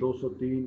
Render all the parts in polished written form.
203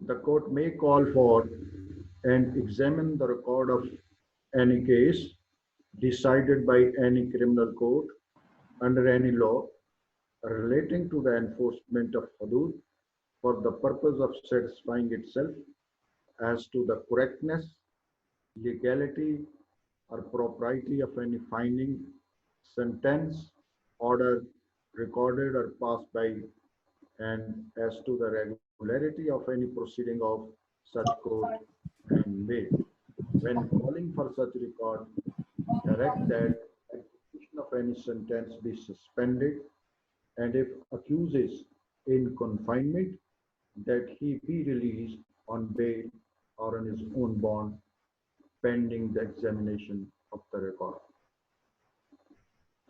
the court may call for and examine the record of any case decided by any criminal court under any law relating to the enforcement of hudud for the purpose of satisfying itself as to the correctness, legality, or propriety of any finding, sentence, order recorded or passed by, and as to the regularity of any proceeding of such court, and may, when calling for such record, direct that execution of any sentence be suspended, and if accused is in confinement, that he be released on bail or on his own bond, pending the examination of the record.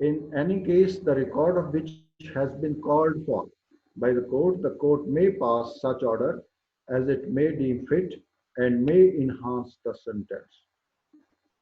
In any case, the record of which has been called for by the court may pass such order as it may deem fit and may enhance the sentence.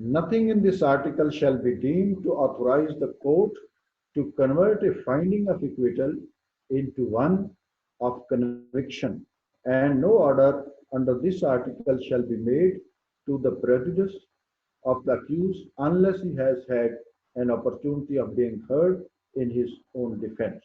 nothing in this article shall be deemed to authorize the court to convert a finding of acquittal into one of conviction, and no order under this article shall be made to the prejudice of the accused unless he has had an opportunity of being heard in his own defense.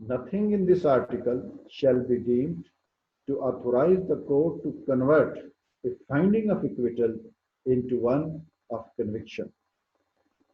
Nothing in this article shall be deemed to authorize the court to convert a finding of acquittal into one of conviction,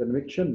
conviction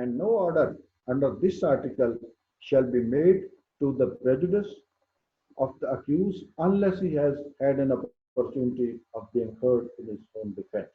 and no order under this article shall be made to the prejudice of the accused unless he has had an opportunity of being heard in his own defense.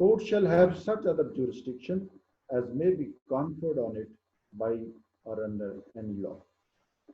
Court shall have such other jurisdiction as may be conferred on it by or under any law.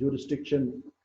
jurisdiction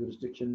jurisdiction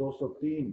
203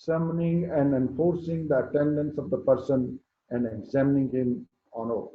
summoning and enforcing the attendance of the person and examining him on oath।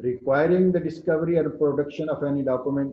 Requiring the discovery and production of any document,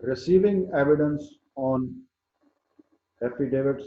Receiving evidence on affidavits,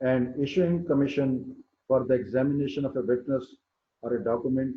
And issuing commission for the examination of a witness or a document,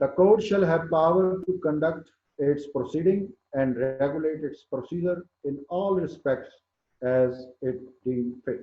The court shall have power to conduct its proceeding and regulate its procedure in all respects as it deem fit।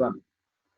1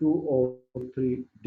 203D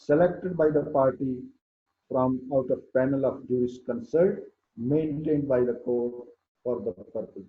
selected by the party from out of panel of jurist consult maintained by the court for the purpose।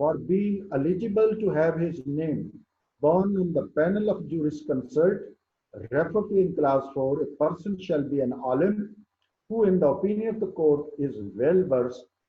For being eligible to have his name borne on the panel of jurist consult, referred to in clause 4, a person shall be an alim who in the opinion of the court is well versed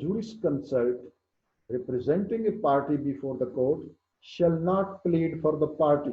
jurisconsult representing a party before the court shall not plead for the party।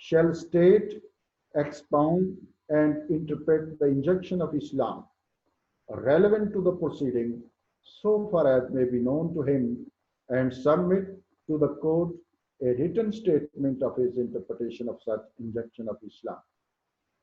shall state, expound and interpret the injunction of Islam relevant to the proceeding so far as may be known to him, and submit to the court a written statement of his interpretation of such injunction of Islam।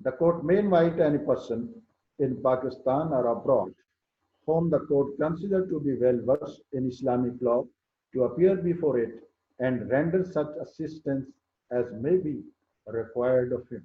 The court may invite any person in Pakistan or abroad whom the court consider to be well versed in Islamic law to appear before it and render such assistance as may be required of him।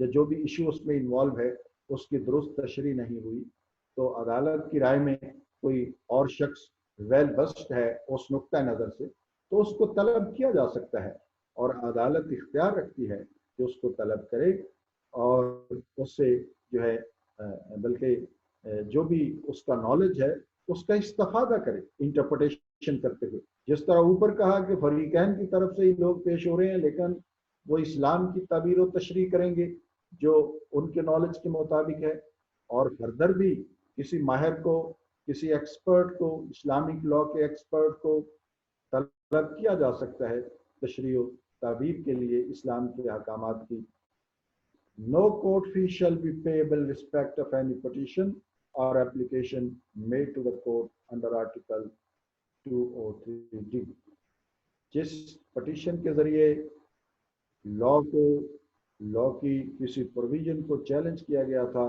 یا جو بھی issue اس میں involve ہے اس کی درست تشریح نہیں ہوئی تو عدالت کی رائے میں کوئی اور شخص ویل بسٹ ہے اس نقطہ نظر سے تو اس کو طلب کیا جا سکتا ہے، اور عدالت اختیار رکھتی ہے کہ اس کو طلب کرے اور اس سے جو ہے بلکہ جو بھی اس کا نالج ہے اس کا استفادہ کرے انٹرپریٹیشن کرتے ہوئے. جس طرح اوپر کہا کہ فریقین کی طرف سے ہی لوگ پیش ہو رہے ہیں لیکن وہ اسلام کی تعبیر و تشریح کریں گے جو ان کے نالج کے مطابق ہے، اور فردر بھی کسی ماہر کو، کسی ایکسپرٹ کو، اسلامک لا کے ایکسپرٹ کو طلب کیا جا سکتا ہے تشریح و تعبیر کے لیے اسلام کے احکامات کی. No court fee shall be payable in respect of any petition or application made to the court under Article 203D. جس پٹیشن کے ذریعے لا کی کسی پروویژن کو چیلنج کیا گیا تھا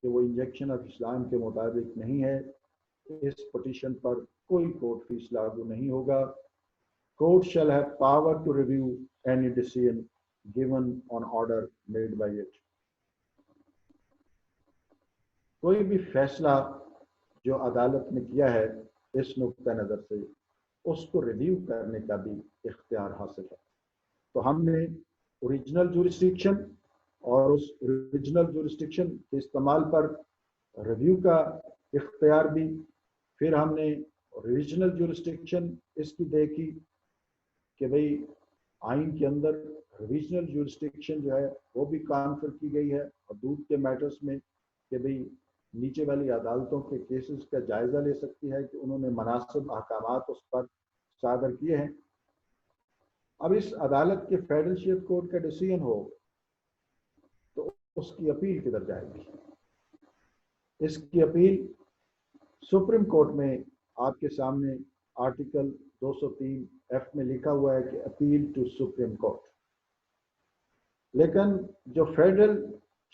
کہ وہ انجیکشن آف اسلام کے مطابق نہیں ہے، اس پٹیشن پر کوئی کورٹ فیس لاگو نہیں ہوگا. Court shall have power to review any decision given on order made by it. کوئی بھی فیصلہ جو عدالت نے کیا ہے اس نقطہ نظر سے اس کو ریویو کرنے کا بھی اختیار حاصل ہے. تو ہم نے اوریجنل جورسڈکشن اور اس اوریجنل جورسڈکشن کے استعمال پر ریویو کا اختیار بھی، پھر ہم نے اوریجنل جورسڈکشن اس کی دیکھی کہ بھئی آئین کے اندر ریجنل جورسڈکشن جو ہے وہ بھی کانفر کی گئی ہے حدود کے میٹرز میں کہ بھئی نیچے والی عدالتوں کے کیسز کا جائزہ لے سکتی ہے کہ انہوں نے مناسب احکامات اس پر صادر کیے ہیں. اب اس عدالت کے فیڈرل شیپ کورٹ کا ڈیسیژن ہو تو اس کی اپیل کدھر جائے گی؟ اس کی اپیل سپریم کورٹ میں آپ کے سامنے آرٹیکل 203F میں لکھا ہوا ہے کہ اپیل ٹو سپریم کورٹ. لیکن جو فیڈرل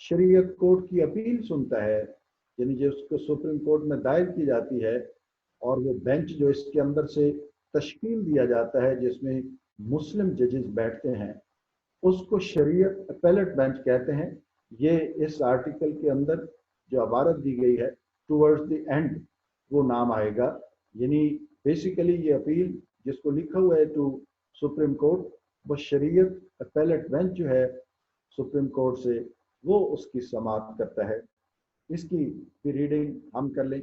شریعت کورٹ کی اپیل سنتا ہے، یعنی جو اس کو سپریم کورٹ میں دائر کی جاتی ہے، اور وہ بینچ جو اس کے اندر سے تشکیل دیا جاتا ہے جس میں مسلم ججز بیٹھتے ہیں، اس کو شریعت اپیلٹ بینچ کہتے ہیں. یہ اس آرٹیکل کے اندر جو عبارت دی گئی ہے ٹورڈز دی اینڈ وہ نام آئے گا. یعنی بیسیکلی یہ اپیل جس کو لکھا ہوا ہے ٹو سپریم کورٹ، وہ شریعت اپیلٹ بینچ جو ہے سپریم کورٹ سے وہ اس کی سماعت کرتا ہے. اس کی بھی ریڈنگ ہم کر لیں.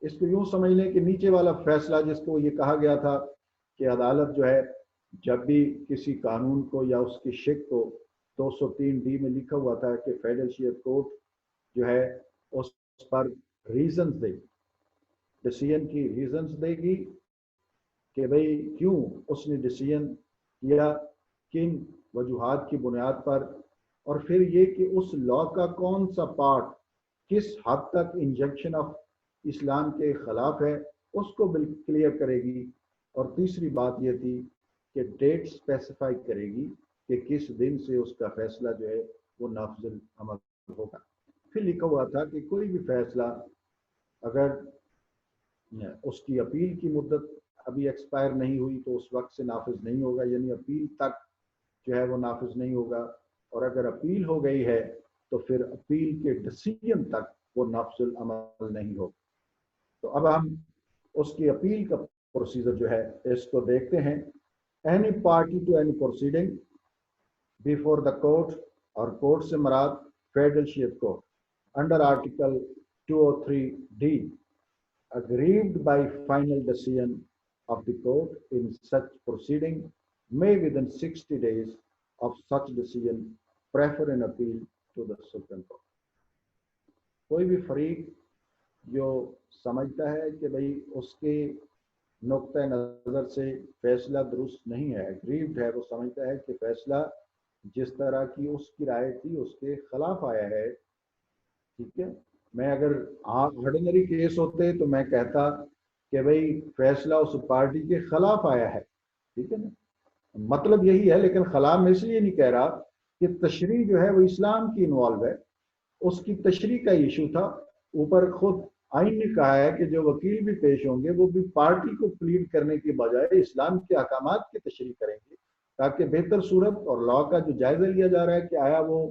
اس کو یوں سمجھ لیں کہ نیچے والا فیصلہ جس کو یہ کہا گیا تھا کہ عدالت جو ہے جب بھی کسی قانون کو یا اس کی شک کو 203D میں لکھا ہوا تھا کہ فیڈرل شیپ کورٹ جو ہے اس پر ریزنز دے، ڈیسیژن کی ریزنز دے گی کہ بھئی کیوں اس نے ڈیسیژن کیا، کن وجوہات کی بنیاد پر، اور پھر یہ کہ اس لا کا کون سا پارٹ کس حد تک انجیکشن آف اسلام کے خلاف ہے اس کو بالکل کلیئر کرے گی. اور تیسری بات یہ تھی کہ ڈیٹ اسپیسیفائی کرے گی کہ کس دن سے اس کا فیصلہ جو ہے وہ نافذ العمل ہوگا. پھر لکھا ہوا تھا کہ کوئی بھی فیصلہ اگر اس کی اپیل کی مدت ابھی ایکسپائر نہیں ہوئی تو اس وقت سے نافذ نہیں ہوگا، یعنی اپیل تک جو ہے وہ نافذ نہیں ہوگا. اور اگر اپیل ہو گئی ہے تو پھر اپیل کے ڈیسیژن تک وہ نافذ العمل نہیں ہوگا. تو اب ہم اس کی اپیل کا پروسیجر جو ہے اس کو دیکھتے ہیں. Any party to any proceeding before the court, اور کورٹ سے مراد فیڈرل شیپ court under article 203D aggrieved by final decision of the court in such proceeding may within 60 days of such decision prefer an appeal to the Supreme Court. کوئی بھی فریق جو سمجھتا ہے کہ بھئی اس کے نقطہ نظر سے فیصلہ درست نہیں ہے، اگریوڈ ہے، وہ سمجھتا ہے کہ فیصلہ جس طرح کی اس کی رائے تھی اس کے خلاف آیا ہے. ٹھیک ہے، میں اگر آرڈینری کیس ہوتے تو میں کہتا کہ بھئی فیصلہ اس پارٹی کے خلاف آیا ہے. ٹھیک ہے نا، مطلب یہی ہے. لیکن خلاف میں اس لیے نہیں کہہ رہا کہ تشریح جو ہے وہ اسلام کی انوالو ہے، اس کی تشریح کا ایشو تھا. اوپر خود آئین نے کہا ہے کہ جو وکیل بھی پیش ہوں گے وہ بھی پارٹی کو پلیڈ کرنے کی بجائے اسلام کے احکامات کی تشریح کریں گے، تاکہ بہتر صورت اور لا کا جو جائزہ لیا جا رہا ہے کہ آیا وہ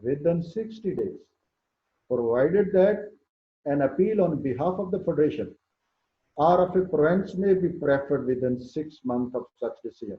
within 60 days, provided that an appeal on behalf of the federation or of a province may be preferred within 6 months of such decision।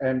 and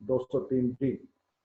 203D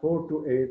4 to 8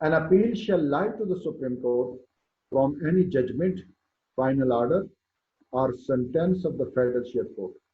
An appeal shall lie to the Supreme Court from any judgment, final order or sentence of the Federal Shariat Court।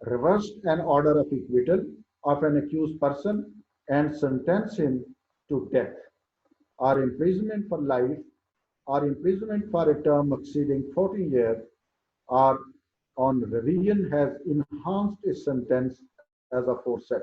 reversed an order of acquittal of an accused person and sentenced him to death or imprisonment for life or imprisonment for a term exceeding 40 years, or on revision has enhanced its sentence as aforesaid.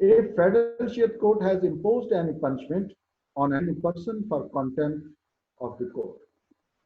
If Federal Shariat Court has imposed any punishment on any person for contempt of the court,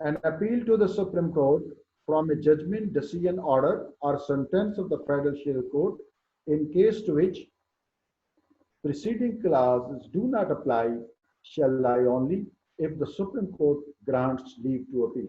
An appeal to the Supreme Court from a judgment, decision, order or sentence of the Federal Shariat Court in case to which preceding clauses do not apply shall lie only if the Supreme Court grants leave to appeal।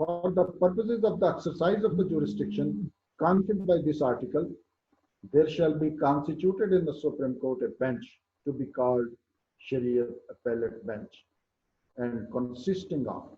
For the purposes of the exercise of the jurisdiction conferred by this article, there shall be constituted in the Supreme Court a bench to be called Shariat Appellate Bench and consisting of,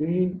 3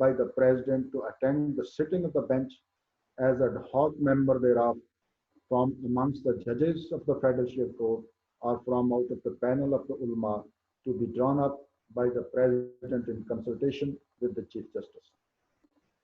by the president to attend the sitting of the bench as ad hoc member thereof from amongst the judges of the Federal Shariat Court or from out of the panel of the ulama to be drawn up by the president in consultation with the chief justice।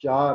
4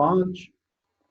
5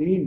3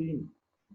3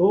2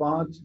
5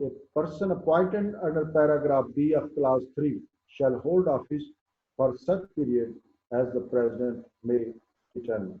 A person appointed under paragraph B of clause 3 shall hold office for such period as the president may determine।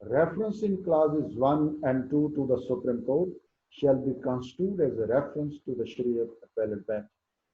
Reference in clauses 1 and 2 to the Supreme Court shall be construed as a reference to the Shariat Appellate Bench।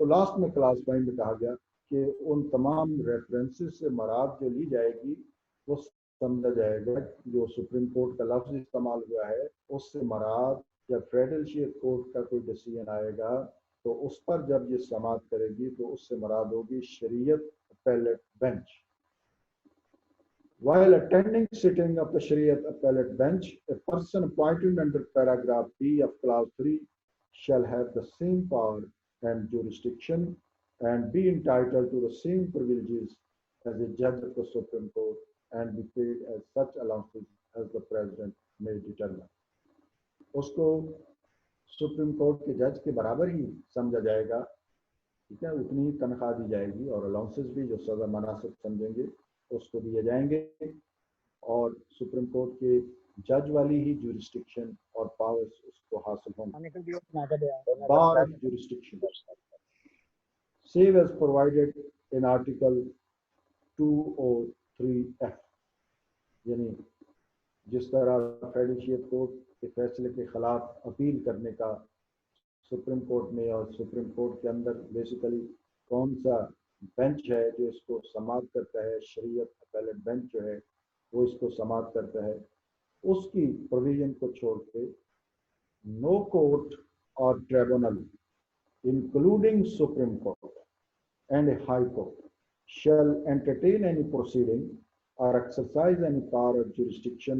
تو last میں class 5 میں کہا گیا کہ ان تمام references سے مراد جو لی جائے گی وہ سمجھا جائے گا جو سپریم کورٹ کا لفظ استعمال ہوا ہے اس سے مراد جب فیڈرل شیئر کورٹ کا کوئی ڈیسیژن آئے گا تو اس پر جب یہ سماعت کرے گی تو اس سے مراد ہوگی شریعت appellate bench. While attending sitting of the Shariat Appellate Bench, a person appointed under paragraph B of clause 3 shall have the same power and jurisdiction and be entitled to the same privileges as a judge of the Supreme Court and be paid as such allowances as the President may determine. اس کو supreme court کے جج کے برابر ہی سمجھا جائے گا, ٹھیک ہے, اتنی ہی تنخواہ دی جائے گی اور الاؤنسز بھی جو سزا مناسب سمجھیں گے اس کو دیے جائیں گے, اور سپریم کورٹ کے جج والی ہی جورسڈکشن اور پاورز اس کو حاصل ہوں گے. بار of jurisdiction save as provided in article 203F, یعنی جس طرح فیڈرل شیئر کورٹ کے فیصلے کے خلاف اپیل کرنے کا سپریم کورٹ میں اور سپریم کورٹ کے اندر بیسیکلی کون سا بینچ ہے جو اس کو سماعت کرتا ہے, شریعت اپیلیٹ بینچ جو ہے وہ اس کو سماعت کرتا ہے, اس کی پروویژن کو چھوڑ کے نو کورٹ اور tribunal including supreme court and a high court shall entertain any proceeding or exercise any power or jurisdiction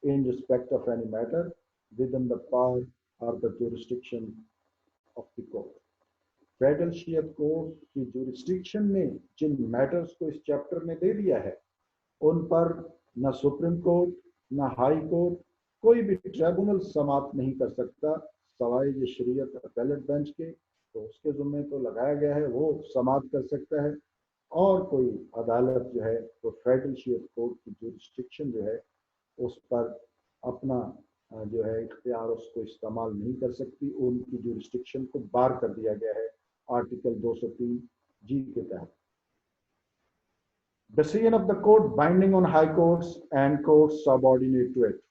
in respect of any matter within the power or the jurisdiction of the court. Federal share court کی jurisdiction میں جن matters کو اس chapter میں دے دیا ہے ان پر نہ supreme court نہ high court کوئی بھی ٹریبونل سماعت نہیں کر سکتا سوائے یہ شریعت اپیلیٹ بینچ کے, تو اس کے ذمے تو لگایا گیا ہے وہ سماعت کر سکتا ہے, اور کوئی عدالت جو ہے وہ فیڈرل شیئر کورٹ کی جورسڈکشن جو ہے اس پر اپنا جو ہے اختیار اس کو استعمال نہیں کر سکتی, ان کی جورسڈکشن کو بار کر دیا گیا ہے آرٹیکل 203G کے تحت. Decision of the court binding on high courts and courts subordinate to it.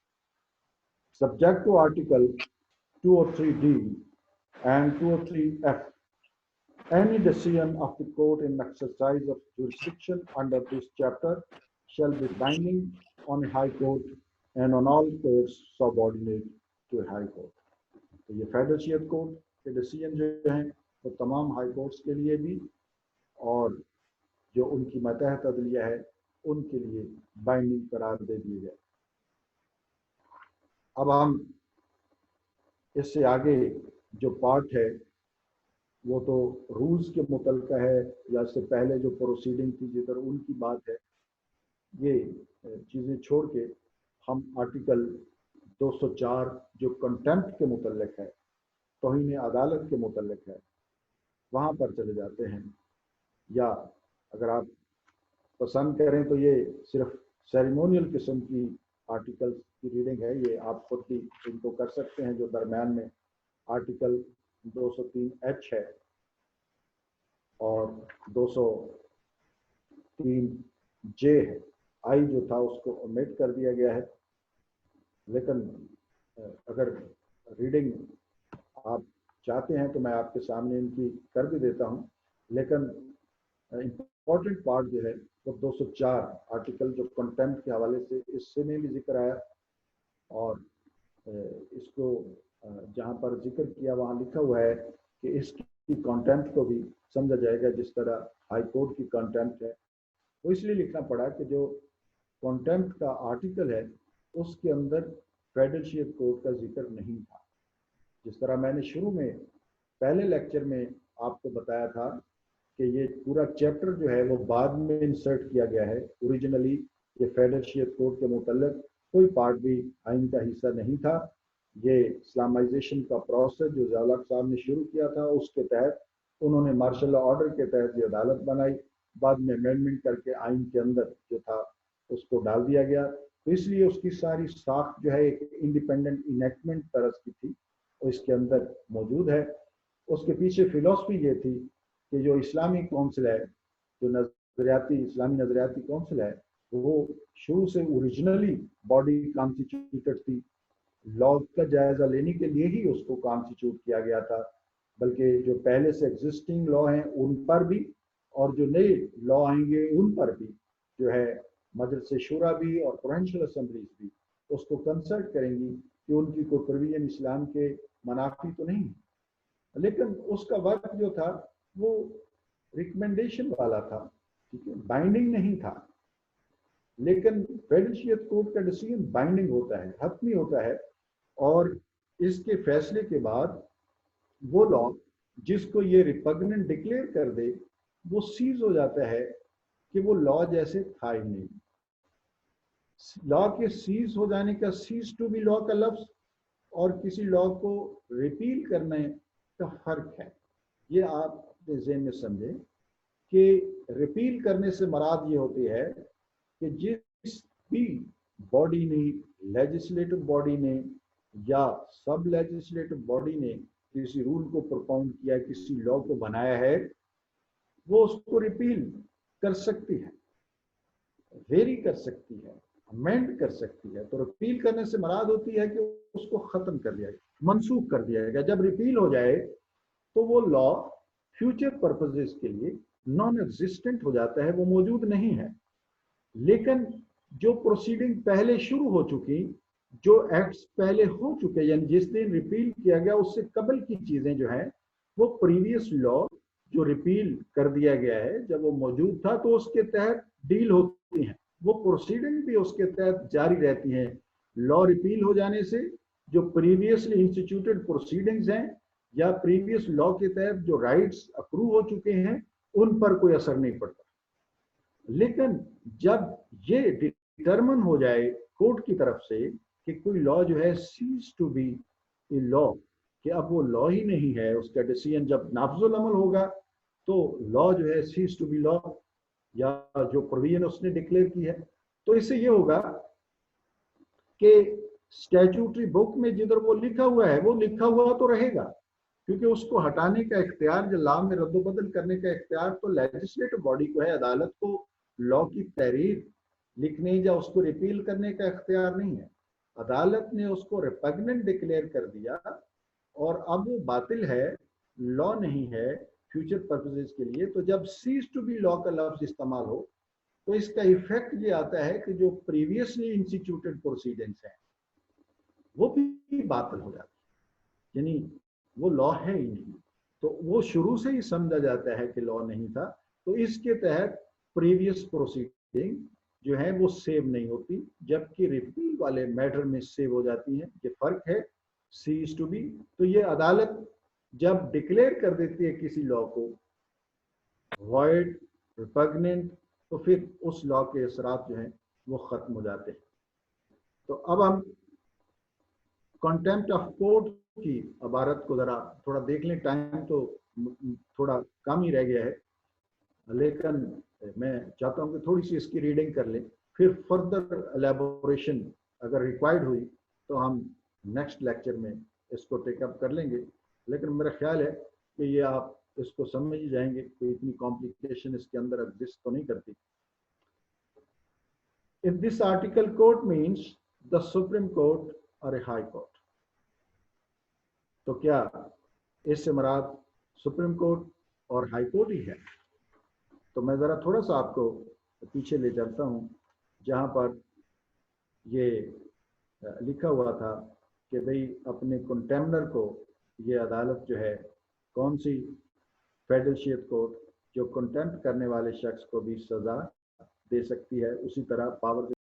Subject to article 203D and 203F. Any decision of the court in exercise of jurisdiction under this chapter shall be binding on a high court and on all courts subordinate to a high court. تو یہ federal share court کے decision جو ہیں وہ تمام high courts کے لیے بھی اور جو ان کی ماتحت عدلیہ ہے ان کے لیے بائنڈنگ قرار دے دیے گئے. اب ہم اس سے آگے جو پارٹ ہے وہ تو رولز کے متعلقہ ہے یا اس سے پہلے جو پروسیڈنگ تھی جدھر ان کی بات ہے, یہ چیزیں چھوڑ کے ہم آرٹیکل 204 جو کنٹمپٹ کے متعلق ہے, توہین عدالت کے متعلق ہے, وہاں پر چلے جاتے ہیں. یا اگر آپ پسند کریں تو یہ صرف سیریمونیل قسم کی آرٹیکل کی ریڈنگ ہے, یہ آپ خود بھی ان کو کر سکتے ہیں. جو درمیان میں آرٹیکل 203H ہے اور 203J ہے, آئی جو تھا اس کو اومٹ کر دیا گیا ہے, لیکن اگر ریڈنگ آپ چاہتے ہیں تو میں آپ کے سامنے ان کی کر بھی دیتا ہوں, لیکن امپورٹنٹ پارٹ جو ہے وہ 204 آرٹیکل جو کنٹمپٹ کے حوالے سے اس سے میں بھی ذکر آیا, اور اس کو جہاں پر ذکر کیا وہاں لکھا ہوا ہے کہ اس کی کنٹمپٹ کو بھی سمجھا جائے گا جس طرح ہائی کورٹ کی کنٹمپٹ ہے. وہ اس لیے لکھنا پڑا کہ جو کنٹمپٹ کا آرٹیکل ہے اس کے اندر فیڈرل شیئر کورٹ کا ذکر نہیں تھا. جس طرح میں نے شروع میں پہلے لیکچر میں آپ کو بتایا تھا کہ یہ پورا چیپٹر جو ہے وہ بعد میں انسرٹ کیا گیا ہے, اوریجنلی یہ فیڈرل شیئر کورٹ کے متعلق کوئی پارٹ بھی آئین کا حصہ نہیں تھا. یہ اسلامائزیشن کا پروسیس جو ضیاء الحق صاحب نے شروع کیا تھا اس کے تحت انہوں نے مارشل لا آرڈر کے تحت یہ عدالت بنائی, بعد میں امینڈمنٹ کر کے آئین کے اندر جو تھا اس کو ڈال دیا گیا. تو اس لیے اس کی ساری ساخت جو ہے ایک انڈیپینڈنٹ انیکٹمنٹ طرز کی تھی, وہ اس کے اندر موجود ہے. اس کے پیچھے فلسفی یہ تھی کہ جو اسلامی کونسل ہے, جو اسلامی نظریاتی کونسل ہے, وہ شروع سے اوریجنلی باڈی کانسٹیٹیوٹڈ تھی. لا کا جائزہ لینے کے لیے ہی اس کو کانسٹیٹیوٹ کیا گیا تھا, بلکہ جو پہلے سے ایگزسٹنگ لا ہیں ان پر بھی اور جو نئے لا آئیں گے ان پر بھی جو ہے مجلس شورا بھی اور پروونشل اسمبلیز بھی اس کو کنسلٹ کریں گی کہ ان کی کوئی پروویژن اسلام کے منافی تو نہیں ہے، لیکن اس کا وقت جو تھا وہ ریکمنڈیشن والا تھا، ٹھیک ہے، بائنڈنگ نہیں تھا۔ لیکن فیڈرل شریعت کورٹ کا ڈیسیژن بائنڈنگ ہوتا ہے، حتمی ہوتا ہے، اور اس کے فیصلے کے بعد وہ لا جس کو یہ ریپگننٹ ڈکلیئر کر دے وہ سیز ہو جاتا ہے کہ وہ لا جیسے تھا ہی نہیں۔ لا کے سیز ہو جانے کا سیز ٹو بی لا کا لفظ اور کسی لا کو ریپیل کرنے کا فرق ہے، یہ آپ اپنے ذہن میں سمجھیں کہ ریپیل کرنے سے مراد یہ ہوتی ہے کہ جس بھی باڈی نے، لیجسلیٹو باڈی نے یا سب لیجسلیٹو باڈی نے کسی رول کو پرپاؤنڈ کیا، کسی لا کو بنایا ہے، وہ اس کو ریپیل کر سکتی ہے، ویری کر سکتی ہے، امینڈ کر سکتی ہے۔ تو ریپیل کرنے سے مراد ہوتی ہے کہ اس کو ختم کر دیا گیا، منسوخ کر دیا گیا۔ جب ریپیل ہو جائے تو وہ لا فیوچر پرپزز کے لیے نان ایگزسٹنٹ ہو جاتا ہے، وہ موجود نہیں ہے۔ لیکن جو پروسیڈنگ پہلے شروع ہو چکی، جو ایکٹس پہلے ہو چکے، یعنی جس دن ریپیل کیا گیا اس سے قبل کی چیزیں جو ہیں وہ پریویس لا جو ریپیل کر دیا گیا ہے جب وہ موجود تھا تو اس کے تحت ڈیل ہوتی ہیں، وہ پروسیڈنگ بھی اس کے تحت جاری رہتی ہیں۔ لا ریپیل ہو جانے سے جو پریویسلی انسٹیٹیوٹڈ پروسیڈنگز ہیں یا پریویس لا کے تحت جو رائٹس اپروو ہو چکے ہیں ان پر کوئی اثر نہیں پڑتا۔ لیکن جب یہ ڈٹرمن ہو جائے کورٹ کی طرف سے کہ کوئی لا جو ہے سیز ٹو بی اے لا، کہ اب وہ لا ہی نہیں ہے، اس کا ڈیسیژن جب نافذ العمل ہوگا تو لا جو ہے سیز ٹو بی لا، یا جو پروویژن اس نے ڈکلیئر کی ہے، تو اس سے یہ ہوگا کہ اسٹیچوٹری بک میں جدھر وہ لکھا ہوا ہے وہ لکھا ہوا تو رہے گا، کیونکہ اس کو ہٹانے کا اختیار، جو لا میں رد و بدل کرنے کا اختیار تو لیجسلیٹو باڈی کو ہے، عدالت کو لا کی تحریر لکھنے یا اس کو ریپیل کرنے کا اختیار نہیں ہے۔ عدالت نے اس کو ریپگننٹ ڈکلیئر کر دیا اور اب وہ باطل ہے، لا نہیں ہے فیوچر پرپزز کے لیے۔ تو جب سیز ٹو بی لا کا لفظ استعمال ہو تو اس کا ایفیکٹ یہ آتا ہے کہ جو پریویسلی انسٹیٹیوٹڈ پروسیڈنگز ہیں وہ بھی باطل ہو جاتی ہے، یعنی وہ لا ہے ہی نہیں، تو وہ شروع سے ہی سمجھا جاتا ہے کہ لا نہیں تھا۔ تو اس کے تحت پریویس پروسیڈنگ جو ہے وہ سیو نہیں ہوتی، جبکہ ریپیل والے میٹر میں سیو ہو جاتی ہیں۔ یہ فرق ہے سیز ٹو بی۔ تو یہ عدالت جب ڈکلیئر کر دیتی ہے کسی لا کو وائڈ، ریپگننٹ، تو پھر اس لا کے اثرات جو ہیں وہ ختم ہو جاتے ہیں۔ تو اب ہم کنٹمپٹ آف کورٹ کی عبارت کو ذرا تھوڑا دیکھ لیں، ٹائم تو تھوڑا کم ہی رہ گیا ہے، لیکن میں چاہتا ہوں کہ تھوڑی سی اس کی ریڈنگ کر لیں، پھر فردر الیبوریشن اگر ریکوائرڈ ہوئی تو ہم نیکسٹ لیکچر میں اس کو ٹیک اپ کر لیں گے۔ لیکن میرا خیال ہے کہ یہ آپ اس کو سمجھ ہی جائیں گے، کوئی اتنی کمپلیکیشن اس کے اندر ایگزسٹ تو نہیں کرتی۔ In this article, court means the Supreme Court or a High Court. تو کیا اس سے مراد سپریم کورٹ اور ہائی کورٹ ہی ہے؟ تو میں ذرا تھوڑا سا آپ کو پیچھے لے چلتا ہوں، جہاں پر یہ لکھا ہوا تھا کہ بھئی اپنے کنٹیمنر کو یہ عدالت جو ہے کون سی، فیڈرل شریعت کورٹ، جو کنٹیمپٹ کرنے والے شخص کو بھی سزا دے سکتی ہے، اسی طرح پاورز